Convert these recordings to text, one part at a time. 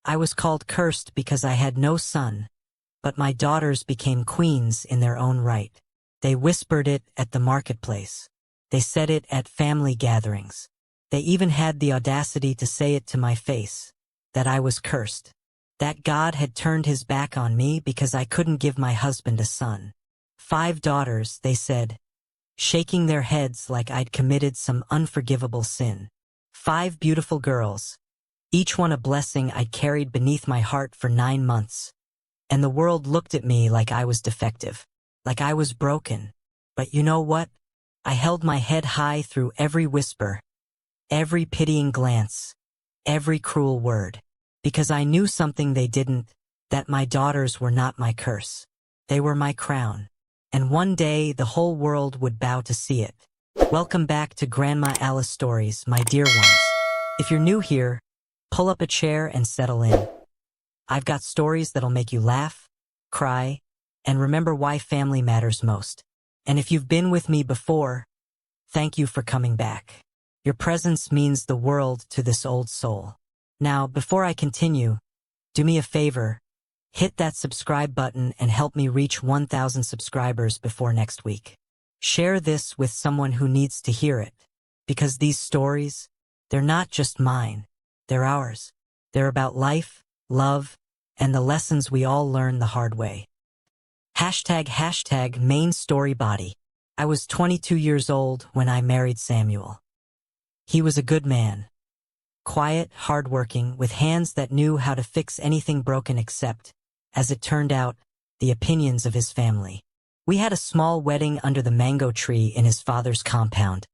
I was called cursed because I had no son, but my daughters became queens in their own right. They whispered it at the marketplace. They said it at family gatherings. They even had the audacity to say it to my face, that I was cursed, that God had turned his back on me because I couldn't give my husband a son. 5 daughters, they said, shaking their heads like I'd committed some unforgivable sin. 5 beautiful girls, each one a blessing I'd carried beneath my heart for 9 months. And the world looked at me like I was defective, like I was broken. But you know what? I held my head high through every whisper, every pitying glance, every cruel word, because I knew something they didn't, that my daughters were not my curse. They were my crown. And one day the whole world would bow to see it. Welcome back to Grandma Alice Stories, my dear ones. If you're new here, pull up a chair and settle in. I've got stories that'll make you laugh, cry, and remember why family matters most. And if you've been with me before, thank you for coming back. Your presence means the world to this old soul. Now, before I continue, do me a favor, hit that subscribe button and help me reach 1,000 subscribers before next week. Share this with someone who needs to hear it, because these stories, they're not just mine, they're ours. They're about life, love, and the lessons we all learn the hard way. ## main story body. I was 22 years old when I married Samuel. He was a good man. Quiet, hardworking, with hands that knew how to fix anything broken except, as it turned out, the opinions of his family. We had a small wedding under the mango tree in his father's compound,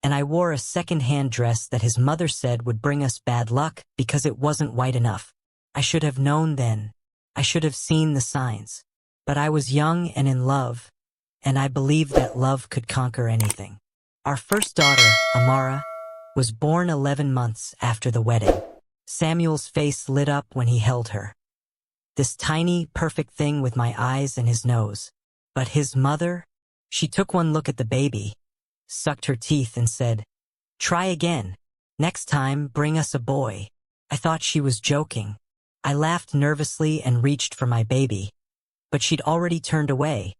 and I wore a second-hand dress that his mother said would bring us bad luck because it wasn't white enough. I should have known then. I should have seen the signs. But I was young and in love, and I believed that love could conquer anything. Our first daughter, Amara, was born 11 months after the wedding. Samuel's face lit up when he held her. This tiny, perfect thing with my eyes and his nose. But his mother, she took one look at the baby, sucked her teeth and said, "Try again. Next time, bring us a boy." I thought she was joking. I laughed nervously and reached for my baby, but she'd already turned away,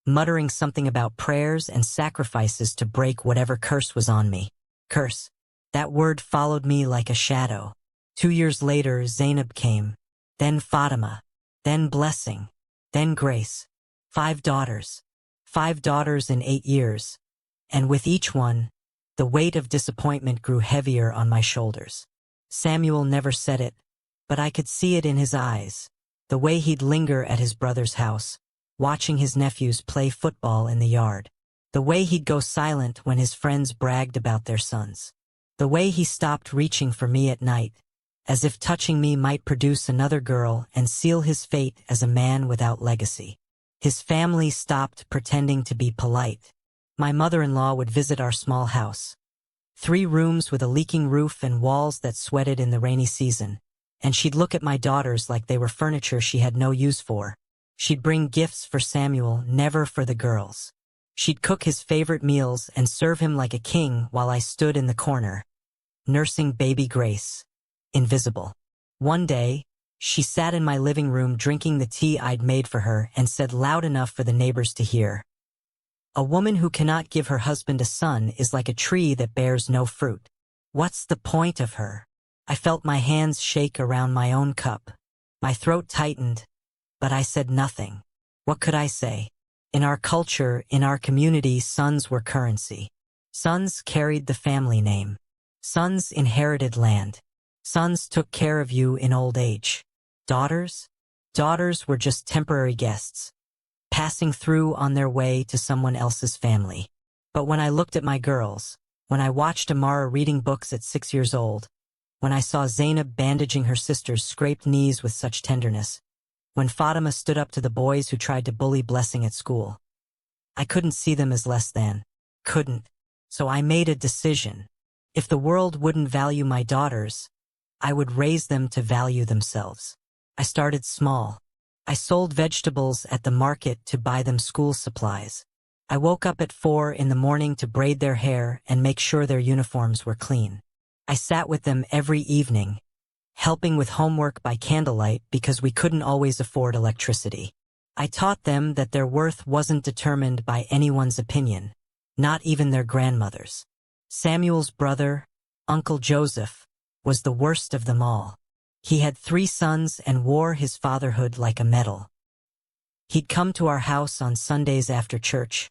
muttering something about prayers and sacrifices to break whatever curse was on me. Curse. That word followed me like a shadow. 2 years later, Zainab came, then Fatima, then Blessing, then Grace. 5 daughters. 5 daughters in 8 years. And with each one, the weight of disappointment grew heavier on my shoulders. Samuel never said it, but I could see it in his eyes. The way he'd linger at his brother's house, watching his nephews play football in the yard. The way he'd go silent when his friends bragged about their sons. The way he stopped reaching for me at night, as if touching me might produce another girl and seal his fate as a man without legacy. His family stopped pretending to be polite. My mother-in-law would visit our small house. 3 rooms with a leaking roof and walls that sweated in the rainy season. And she'd look at my daughters like they were furniture she had no use for. She'd bring gifts for Samuel, never for the girls. She'd cook his favorite meals and serve him like a king while I stood in the corner, nursing baby Grace, invisible. One day, she sat in my living room drinking the tea I'd made for her and said loud enough for the neighbors to hear, "A woman who cannot give her husband a son is like a tree that bears no fruit. What's the point of her?" I felt my hands shake around my own cup. My throat tightened, but I said nothing. What could I say? In our culture, in our community, sons were currency. Sons carried the family name. Sons inherited land. Sons took care of you in old age. Daughters? Daughters were just temporary guests, passing through on their way to someone else's family. But when I looked at my girls, when I watched Amara reading books at 6 years old, when I saw Zainab bandaging her sister's scraped knees with such tenderness, when Fatima stood up to the boys who tried to bully Blessing at school, I couldn't see them as less than. Couldn't. So I made a decision. If the world wouldn't value my daughters, I would raise them to value themselves. I started small. I sold vegetables at the market to buy them school supplies. I woke up at 4 in the morning to braid their hair and make sure their uniforms were clean. I sat with them every evening, helping with homework by candlelight because we couldn't always afford electricity. I taught them that their worth wasn't determined by anyone's opinion, not even their grandmother's. Samuel's brother, Uncle Joseph, was the worst of them all. He had 3 sons and wore his fatherhood like a medal. He'd come to our house on Sundays after church,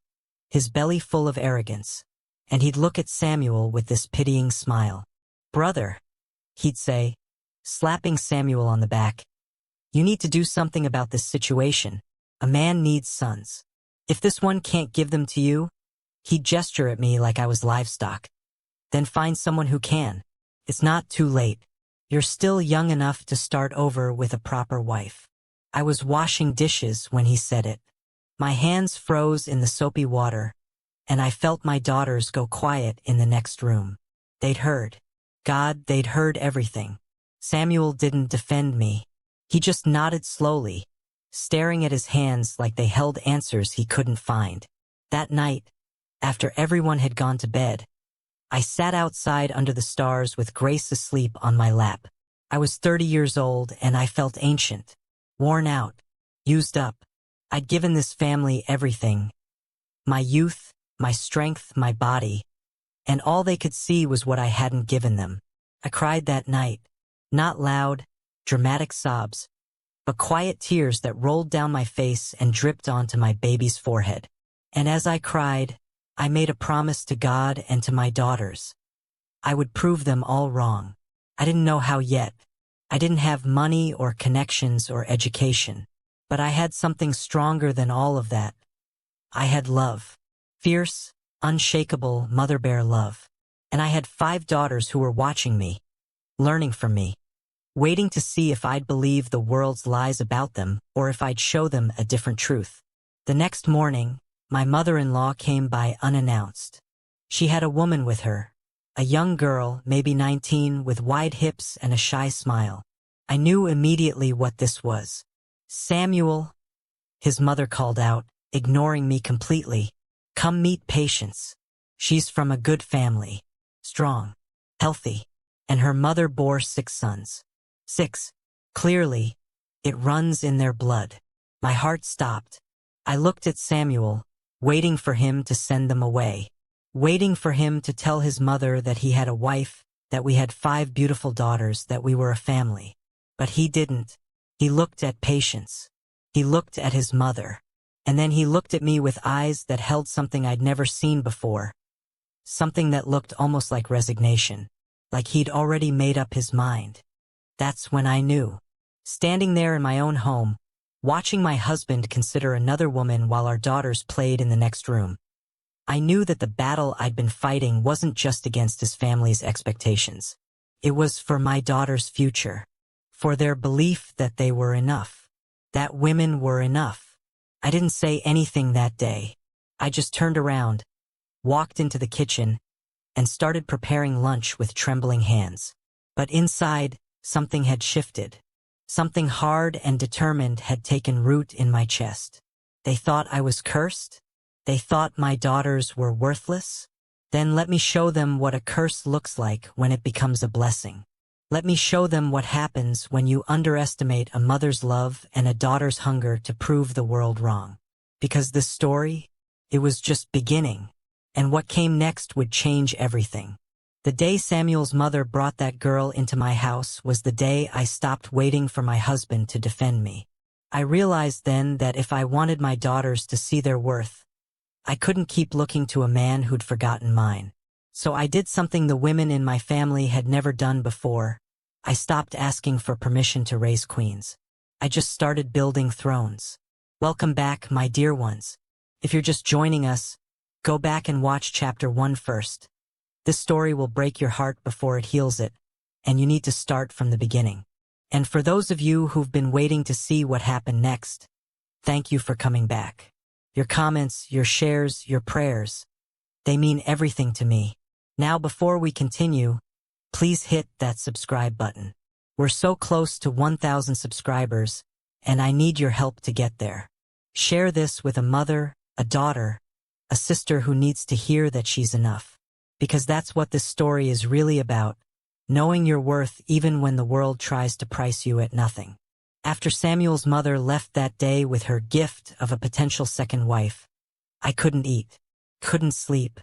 his belly full of arrogance, and he'd look at Samuel with this pitying smile. "Brother," he'd say, slapping Samuel on the back, "you need to do something about this situation. A man needs sons. If this one can't give them to you," he'd gesture at me like I was livestock, "then find someone who can. It's not too late. You're still young enough to start over with a proper wife." I was washing dishes when he said it. My hands froze in the soapy water, and I felt my daughters go quiet in the next room. They'd heard. God, they'd heard everything. Samuel didn't defend me. He just nodded slowly, staring at his hands like they held answers he couldn't find. That night, after everyone had gone to bed, I sat outside under the stars with Grace asleep on my lap. I was 30 years old and I felt ancient, worn out, used up. I'd given this family everything. My youth, my strength, my body, and all they could see was what I hadn't given them. I cried that night, not loud, dramatic sobs, but quiet tears that rolled down my face and dripped onto my baby's forehead. And as I cried, I made a promise to God and to my daughters. I would prove them all wrong. I didn't know how yet. I didn't have money or connections or education, but I had something stronger than all of that. I had love. Fierce, unshakable mother bear love. And I had 5 daughters who were watching me, learning from me, waiting to see if I'd believe the world's lies about them or if I'd show them a different truth. The next morning, my mother-in-law came by unannounced. She had a woman with her, a young girl, maybe 19, with wide hips and a shy smile. I knew immediately what this was. "Samuel," his mother called out, ignoring me completely. "Come meet Patience. She's from a good family, strong, healthy." And her mother bore 6 sons. 6. Clearly, it runs in their blood. My heart stopped. I looked at Samuel, waiting for him to send them away, waiting for him to tell his mother that he had a wife, that we had 5 beautiful daughters, that we were a family. But he didn't. He looked at Patience. He looked at his mother. And then he looked at me with eyes that held something I'd never seen before. Something that looked almost like resignation, like he'd already made up his mind. That's when I knew. Standing there in my own home, watching my husband consider another woman while our daughters played in the next room, I knew that the battle I'd been fighting wasn't just against his family's expectations. It was for my daughters' future, for their belief that they were enough, that women were enough. I didn't say anything that day. I just turned around, walked into the kitchen, and started preparing lunch with trembling hands. But inside, something had shifted. Something hard and determined had taken root in my chest. They thought I was cursed? They thought my daughters were worthless? Then let me show them what a curse looks like when it becomes a blessing. Let me show them what happens when you underestimate a mother's love and a daughter's hunger to prove the world wrong. Because this story, it was just beginning, and what came next would change everything. The day Samuel's mother brought that girl into my house was the day I stopped waiting for my husband to defend me. I realized then that if I wanted my daughters to see their worth, I couldn't keep looking to a man who'd forgotten mine. So I did something the women in my family had never done before. I stopped asking for permission to raise queens. I just started building thrones. Welcome back, my dear ones. If you're just joining us, go back and watch chapter 1 first. This story will break your heart before it heals it, and you need to start from the beginning. And for those of you who've been waiting to see what happened next, thank you for coming back. Your comments, your shares, your prayers, they mean everything to me. Now before we continue, please hit that subscribe button. We're so close to 1,000 subscribers, and I need your help to get there. Share this with a mother, a daughter, a sister who needs to hear that she's enough. Because that's what this story is really about. knowing your worth even when the world tries to price you at nothing. After Samuel's mother left that day with her gift of a potential second wife, I couldn't eat, couldn't sleep.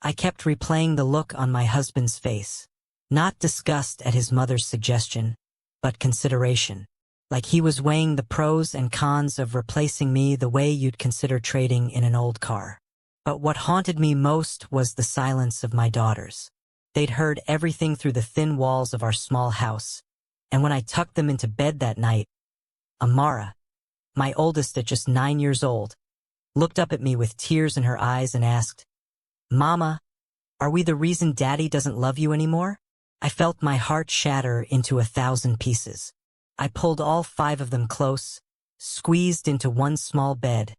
I kept replaying the look on my husband's face. Not disgust at his mother's suggestion, but consideration. Like he was weighing the pros and cons of replacing me the way you'd consider trading in an old car. But what haunted me most was the silence of my daughters. They'd heard everything through the thin walls of our small house, and when I tucked them into bed that night, Amara, my oldest at just 9 years old, looked up at me with tears in her eyes and asked, "Mama, are we the reason Daddy doesn't love you anymore?" I felt my heart shatter into 1,000 pieces. I pulled all 5 of them close, squeezed into one small bed,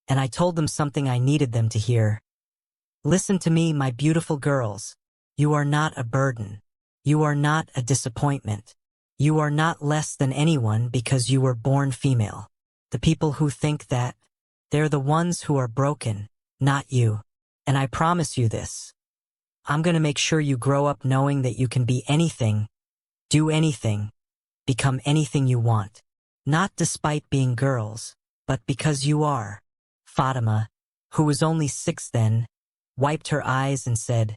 and I told them something I needed them to hear. Listen to me, my beautiful girls. You are not a burden. You are not a disappointment. You are not less than anyone because you were born female. The people who think that, they're the ones who are broken, not you. And I promise you this. I'm going to make sure you grow up knowing that you can be anything, do anything, become anything you want. Not despite being girls, but because you are. Fatima, who was only 6 then, wiped her eyes and said,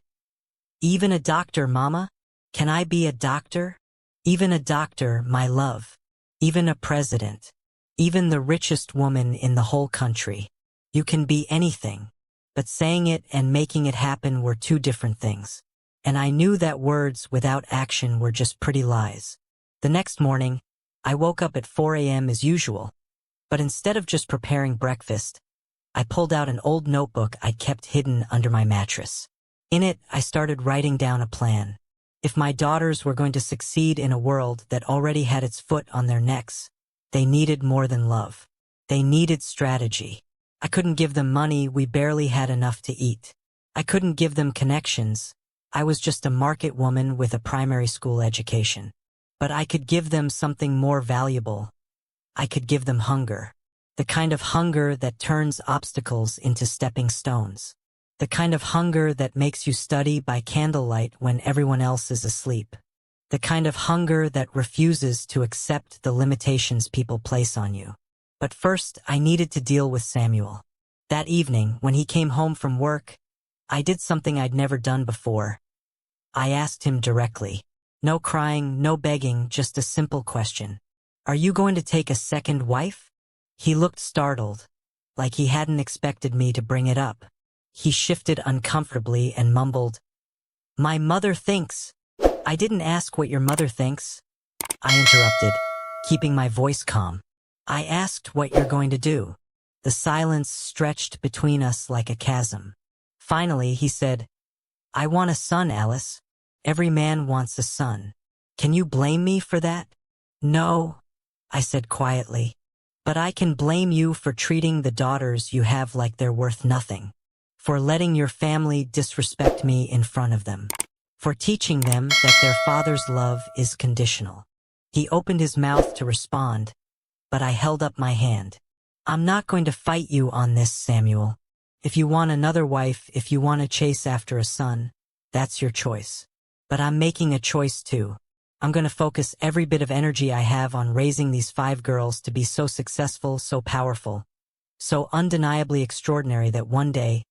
"Even a doctor, Mama? Can I be a doctor? Even a doctor, my love. Even a president. Even the richest woman in the whole country. You can be anything." But saying it and making it happen were two different things. And I knew that words without action were just pretty lies. The next morning, I woke up at 4 a.m. as usual. But instead of just preparing breakfast, I pulled out an old notebook I'd kept hidden under my mattress. In it, I started writing down a plan. If my daughters were going to succeed in a world that already had its foot on their necks, they needed more than love. They needed strategy. I couldn't give them money, we barely had enough to eat. I couldn't give them connections. I was just a market woman with a primary school education. But I could give them something more valuable. I could give them hunger. The kind of hunger that turns obstacles into stepping stones. The kind of hunger that makes you study by candlelight when everyone else is asleep. The kind of hunger that refuses to accept the limitations people place on you. But first, I needed to deal with Samuel. That evening, when he came home from work, I did something I'd never done before. I asked him directly. No crying, no begging, just a simple question. "Are you going to take a second wife?" He looked startled, like he hadn't expected me to bring it up. He shifted uncomfortably and mumbled, "My mother thinks." "I didn't ask what your mother thinks," I interrupted, keeping my voice calm. "I asked what you're going to do." The silence stretched between us like a chasm. Finally, he said, "I want a son, Alice. Every man wants a son. Can you blame me for that?" "No," I said quietly, "but I can blame you for treating the daughters you have like they're worth nothing. For letting your family disrespect me in front of them. For teaching them that their father's love is conditional." He opened his mouth to respond, but I held up my hand. "I'm not going to fight you on this, Samuel. If you want another wife, if you want to chase after a son, that's your choice. But I'm making a choice too. I'm going to focus every bit of energy I have on raising these 5 girls to be so successful, so powerful, so undeniably extraordinary that one day,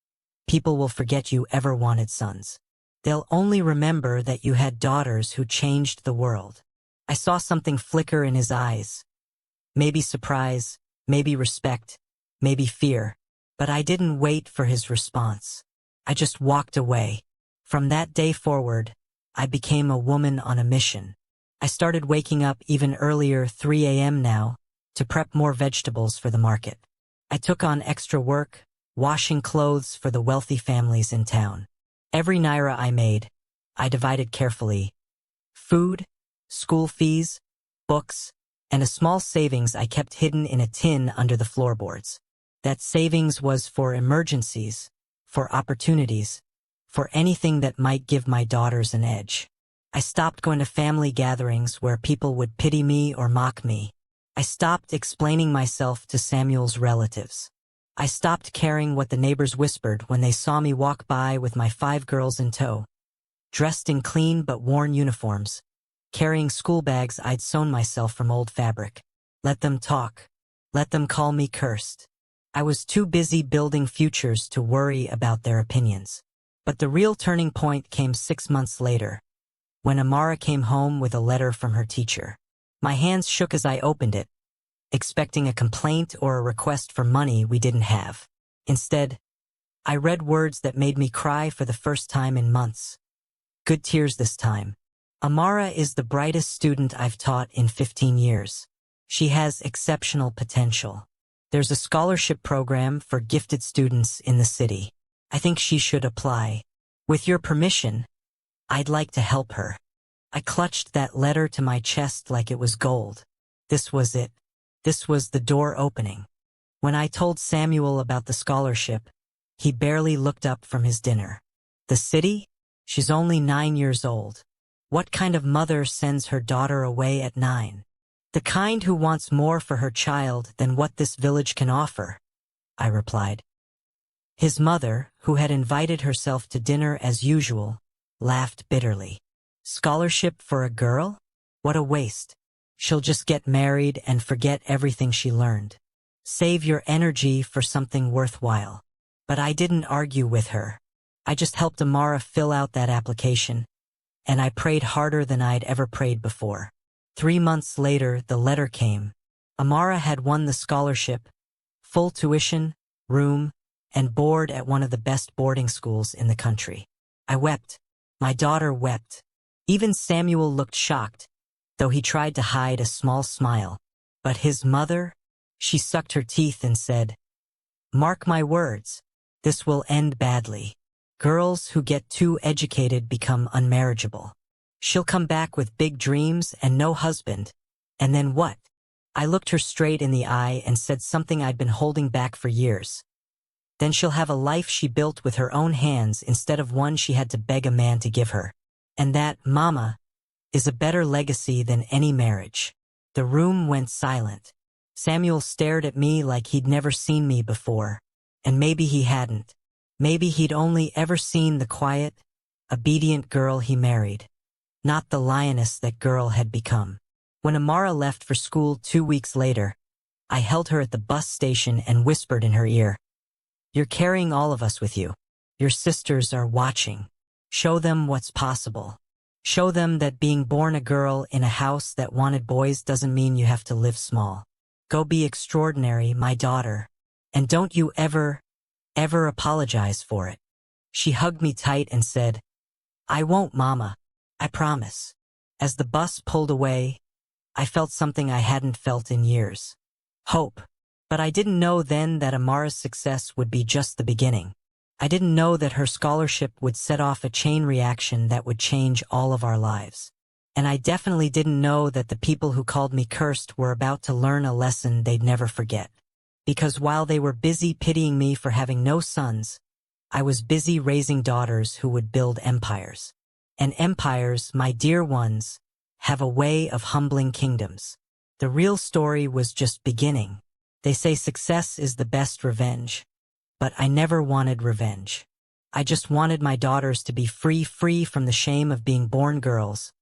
people will forget you ever wanted sons. They'll only remember that you had daughters who changed the world." I saw something flicker in his eyes. Maybe surprise, maybe respect, maybe fear. But I didn't wait for his response. I just walked away. From that day forward, I became a woman on a mission. I started waking up even earlier, 3 a.m. now, to prep more vegetables for the market. I took on extra work, washing clothes for the wealthy families in town. Every naira I made, I divided carefully. Food, school fees, books, and a small savings I kept hidden in a tin under the floorboards. That savings was for emergencies, for opportunities, for anything that might give my daughters an edge. I stopped going to family gatherings where people would pity me or mock me. I stopped explaining myself to Samuel's relatives. I stopped caring what the neighbors whispered when they saw me walk by with my 5 girls in tow. dressed in clean but worn uniforms, carrying school bags I'd sewn myself from old fabric. Let them talk. Let them call me cursed. I was too busy building futures to worry about their opinions. But the real turning point came 6 months later, when Amara came home with a letter from her teacher. My hands shook as I opened it, expecting a complaint or a request for money we didn't have. Instead, I read words that made me cry for the first time in months. Good tears this time. Amara is the brightest student I've taught in 15 years. She has exceptional potential. There's a scholarship program for gifted students in the city. I think she should apply. With your permission, I'd like to help her. I clutched that letter to my chest like it was gold. This was it. This was the door opening. When I told Samuel about the scholarship, he barely looked up from his dinner. The city? She's only 9 years old. What kind of mother sends her daughter away at 9? The kind who wants more for her child than what this village can offer, I replied. His mother, who had invited herself to dinner as usual, laughed bitterly. Scholarship for a girl? What a waste. She'll just get married and forget everything she learned. Save your energy for something worthwhile. But I didn't argue with her. I just helped Amara fill out that application, and I prayed harder than I'd ever prayed before. 3 months later, the letter came. Amara had won the scholarship, full tuition, room, and board at one of the best boarding schools in the country. I wept. My daughter wept. Even Samuel looked shocked, though he tried to hide a small smile. But his mother, she sucked her teeth and said, "Mark my words, this will end badly. Girls who get too educated become unmarriageable. She'll come back with big dreams and no husband. And then what?" I looked her straight in the eye and said something I'd been holding back for years. Then she'll have a life she built with her own hands instead of one she had to beg a man to give her. And that, Mama, is a better legacy than any marriage. The room went silent. Samuel stared at me like he'd never seen me before. And maybe he hadn't. Maybe he'd only ever seen the quiet, obedient girl he married, not the lioness that girl had become. When Amara left for school 2 weeks later, I held her at the bus station and whispered in her ear, "You're carrying all of us with you. Your sisters are watching. Show them what's possible. Show them that being born a girl in a house that wanted boys doesn't mean you have to live small. Go be extraordinary, my daughter. And don't you ever apologize for it." She hugged me tight and said, "I won't, Mama. I promise." As the bus pulled away, I felt something I hadn't felt in years. Hope. But I didn't know then that Amara's success would be just the beginning. I didn't know that her scholarship would set off a chain reaction that would change all of our lives. And I definitely didn't know that the people who called me cursed were about to learn a lesson they'd never forget. Because while they were busy pitying me for having no sons, I was busy raising daughters who would build empires. And empires, my dear ones, have a way of humbling kingdoms. The real story was just beginning. They say success is the best revenge. But I never wanted revenge. I just wanted my daughters to be free from the shame of being born girls,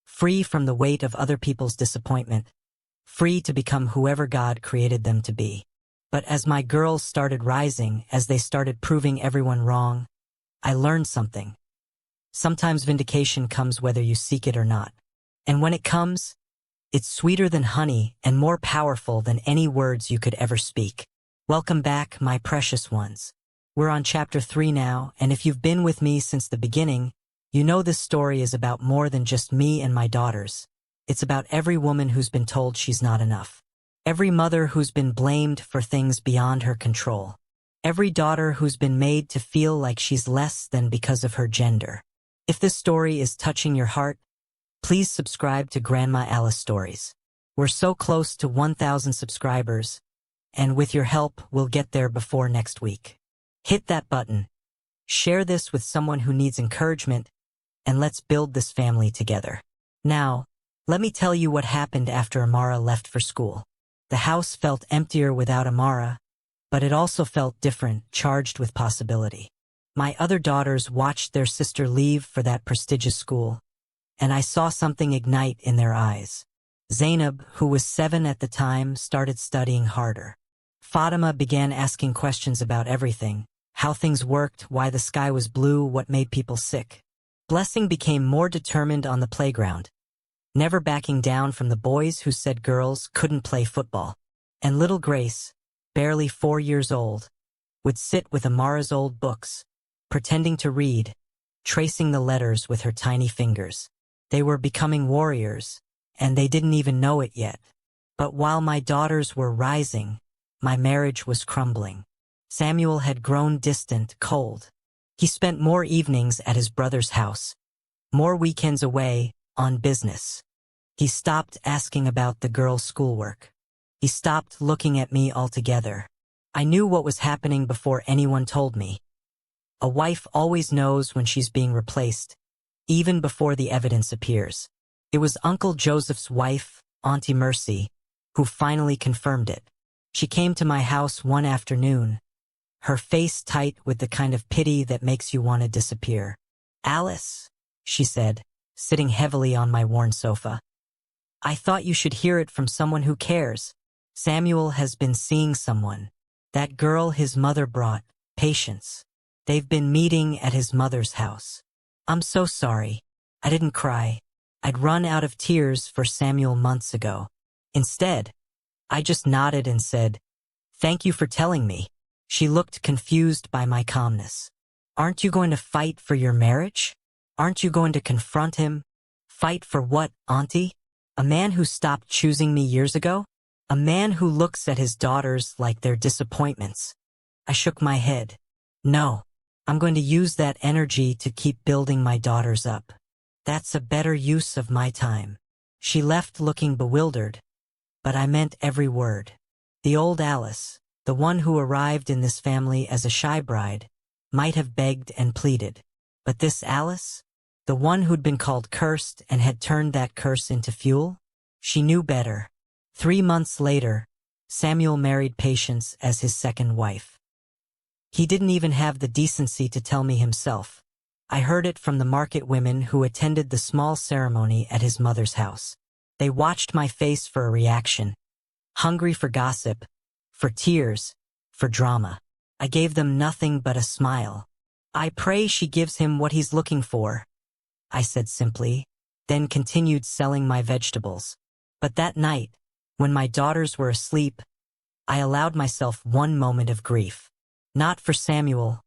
free from the weight of other people's disappointment, free to become whoever God created them to be. But as my girls started rising, as they started proving everyone wrong, I learned something. Sometimes vindication comes whether you seek it or not. And when it comes, it's sweeter than honey and more powerful than any words you could ever speak. Welcome back, my precious ones. We're on chapter 3 now, and if you've been with me since the beginning, you know this story is about more than just me and my daughters. It's about every woman who's been told she's not enough. Every mother who's been blamed for things beyond her control. Every daughter who's been made to feel like she's less than because of her gender. If this story is touching your heart, please subscribe to Grandma Alice Stories. We're so close to 1,000 subscribers, and with your help, we'll get there before next week. Hit that button, share this with someone who needs encouragement, and let's build this family together. Now, let me tell you what happened after Amara left for school. The house felt emptier without Amara, but it also felt different, charged with possibility. My other daughters watched their sister leave for that prestigious school, and I saw something ignite in their eyes. Zainab, who was 7 at the time, started studying harder. Fatima began asking questions about everything: how things worked, why the sky was blue, what made people sick. Blessing became more determined on the playground, never backing down from the boys who said girls couldn't play football. And little Grace, barely 4 years old, would sit with Amara's old books, pretending to read, tracing the letters with her tiny fingers. They were becoming warriors, and they didn't even know it yet. But while my daughters were rising, my marriage was crumbling. Samuel had grown distant, cold. He spent more evenings at his brother's house, more weekends away, on business. He stopped asking about the girls' schoolwork. He stopped looking at me altogether. I knew what was happening before anyone told me. A wife always knows when she's being replaced, even before the evidence appears. It was Uncle Joseph's wife, Auntie Mercy, who finally confirmed it. She came to my house one afternoon, her face tight with the kind of pity that makes you want to disappear. "Alice," she said, sitting heavily on my worn sofa, "I thought you should hear it from someone who cares. Samuel has been seeing someone. That girl his mother brought, Patience. They've been meeting at his mother's house." I'm so sorry. I didn't cry. I'd run out of tears for Samuel months ago. Instead, I just nodded and said, "Thank you for telling me." She looked confused by my calmness. "Aren't you going to fight for your marriage? Aren't you going to confront him?" "Fight for what, Auntie? A man who stopped choosing me years ago? A man who looks at his daughters like they're disappointments?" I shook my head. "No, I'm going to use that energy to keep building my daughters up. That's a better use of my time." She left looking bewildered, but I meant every word. The old Alice, the one who arrived in this family as a shy bride, might have begged and pleaded. But this Alice, the one who'd been called cursed and had turned that curse into fuel? She knew better. 3 months later, Samuel married Patience as his second wife. He didn't even have the decency to tell me himself. I heard it from the market women who attended the small ceremony at his mother's house. They watched my face for a reaction, hungry for gossip, for tears, for drama. I gave them nothing but a smile. "I pray she gives him what he's looking for," I said simply, then continued selling my vegetables. But that night, when my daughters were asleep, I allowed myself one moment of grief. Not for Samuel.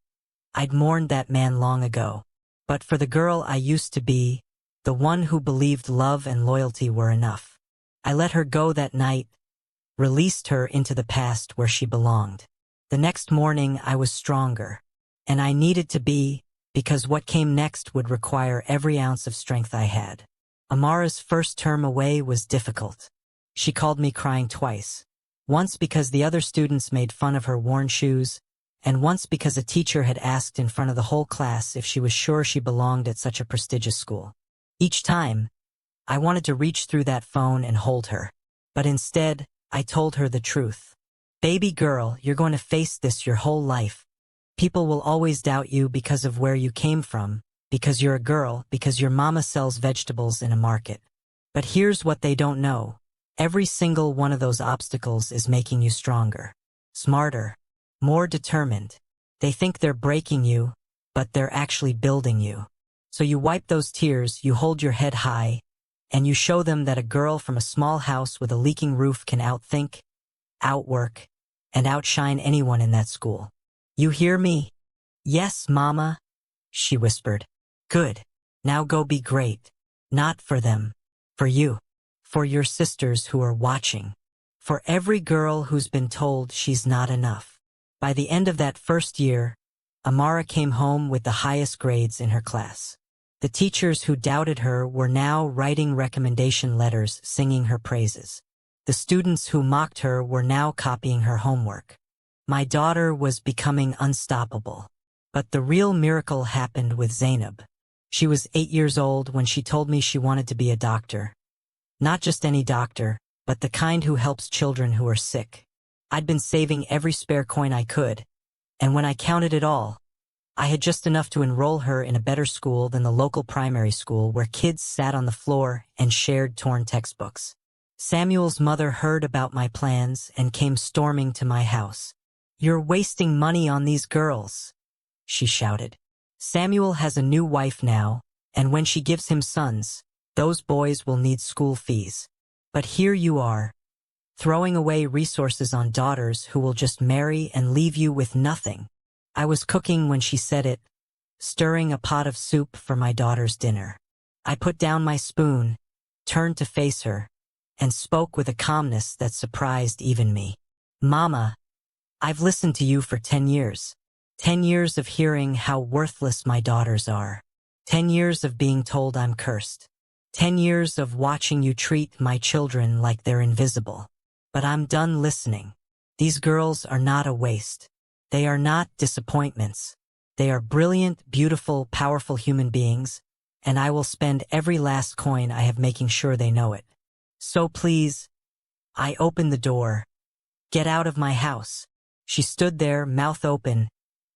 I'd mourned that man long ago. But for the girl I used to be, the one who believed love and loyalty were enough. I let her go that night, released her into the past where she belonged. The next morning I was stronger, and I needed to be, because what came next would require every ounce of strength I had. Amara's first term away was difficult. She called me crying twice. Once because the other students made fun of her worn shoes, and once because a teacher had asked in front of the whole class if she was sure she belonged at such a prestigious school. Each time, I wanted to reach through that phone and hold her. But instead, I told her the truth. "Baby girl, you're going to face this your whole life. People will always doubt you because of where you came from, because you're a girl, because your mama sells vegetables in a market. But here's what they don't know. Every single one of those obstacles is making you stronger, smarter, more determined. They think they're breaking you, but they're actually building you. So you wipe those tears, you hold your head high, and you show them that a girl from a small house with a leaking roof can outthink, outwork, and outshine anyone in that school. You hear me?" "Yes, Mama," she whispered. "Good. Now go be great. Not for them. For you. For your sisters who are watching. For every girl who's been told she's not enough." By the end of that first year, Amara came home with the highest grades in her class. The teachers who doubted her were now writing recommendation letters singing her praises. The students who mocked her were now copying her homework. My daughter was becoming unstoppable. But the real miracle happened with Zainab. She was 8 years old when she told me she wanted to be a doctor. Not just any doctor, but the kind who helps children who are sick. I'd been saving every spare coin I could, and when I counted it all, I had just enough to enroll her in a better school than the local primary school where kids sat on the floor and shared torn textbooks. Samuel's mother heard about my plans and came storming to my house. "You're wasting money on these girls," she shouted. "Samuel has a new wife now, and when she gives him sons, those boys will need school fees. But here you are, throwing away resources on daughters who will just marry and leave you with nothing." I was cooking when she said it, stirring a pot of soup for my daughter's dinner. I put down my spoon, turned to face her, and spoke with a calmness that surprised even me. "Mama, I've listened to you for 10 years. 10 years of hearing how worthless my daughters are. 10 years of being told I'm cursed. 10 years of watching you treat my children like they're invisible. But I'm done listening. These girls are not a waste. They are not disappointments. They are brilliant, beautiful, powerful human beings, and I will spend every last coin I have making sure they know it. So please," I opened the door, "get out of my house." She stood there, mouth open,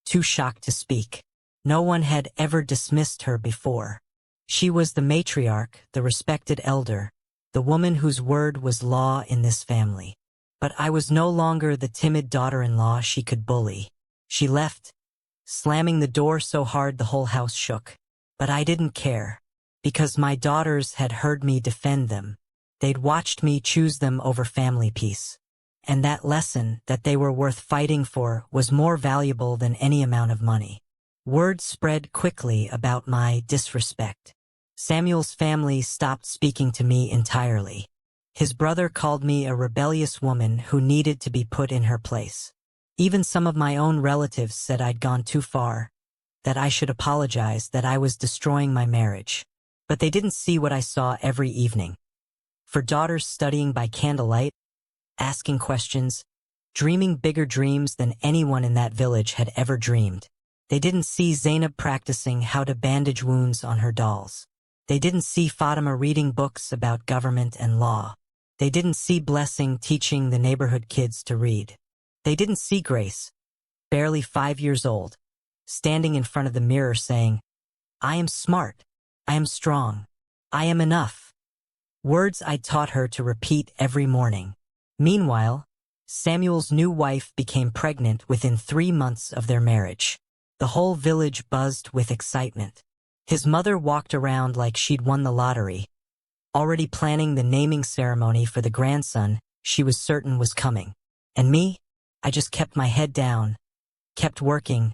too shocked to speak. No one had ever dismissed her before. She was the matriarch, the respected elder, the woman whose word was law in this family. But I was no longer the timid daughter-in-law she could bully. She left, slamming the door so hard the whole house shook. But I didn't care, because my daughters had heard me defend them. They'd watched me choose them over family peace. And that lesson, that they were worth fighting for, was more valuable than any amount of money. Word spread quickly about my disrespect. Samuel's family stopped speaking to me entirely. His brother called me a rebellious woman who needed to be put in her place. Even some of my own relatives said I'd gone too far, that I should apologize, that I was destroying my marriage. But they didn't see what I saw every evening. For daughters studying by candlelight, asking questions, dreaming bigger dreams than anyone in that village had ever dreamed. They didn't see Zainab practicing how to bandage wounds on her dolls. They didn't see Fatima reading books about government and law. They didn't see Blessing teaching the neighborhood kids to read. They didn't see Grace, barely 5 years old, standing in front of the mirror saying, "I am smart, I am strong, I am enough." Words I taught her to repeat every morning. Meanwhile, Samuel's new wife became pregnant within 3 months of their marriage. The whole village buzzed with excitement. His mother walked around like she'd won the lottery, already planning the naming ceremony for the grandson she was certain was coming. And me? I just kept my head down, kept working,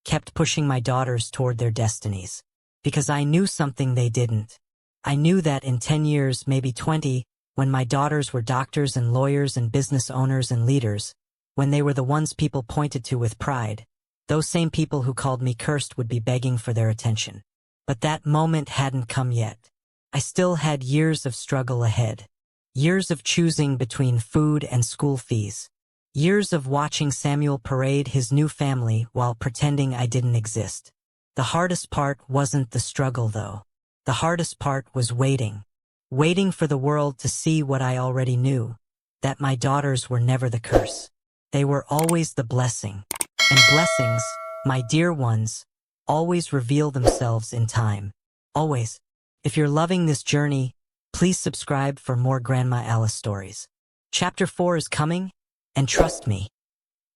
kept pushing my daughters toward their destinies. Because I knew something they didn't. I knew that in 10 years, maybe 20, when my daughters were doctors and lawyers and business owners and leaders, when they were the ones people pointed to with pride, those same people who called me cursed would be begging for their attention. But that moment hadn't come yet. I still had years of struggle ahead. Years of choosing between food and school fees. Years of watching Samuel parade his new family while pretending I didn't exist. The hardest part wasn't the struggle, though. The hardest part was waiting. Waiting for the world to see what I already knew, that my daughters were never the curse. They were always the blessing. And blessings, my dear ones, always reveal themselves in time. Always. If you're loving this journey, please subscribe for more Grandma Alice stories. Chapter 4 is coming, and trust me,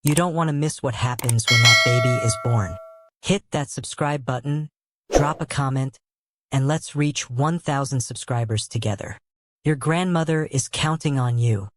you don't want to miss what happens when that baby is born. Hit that subscribe button, drop a comment, and let's reach 1,000 subscribers together. Your grandmother is counting on you.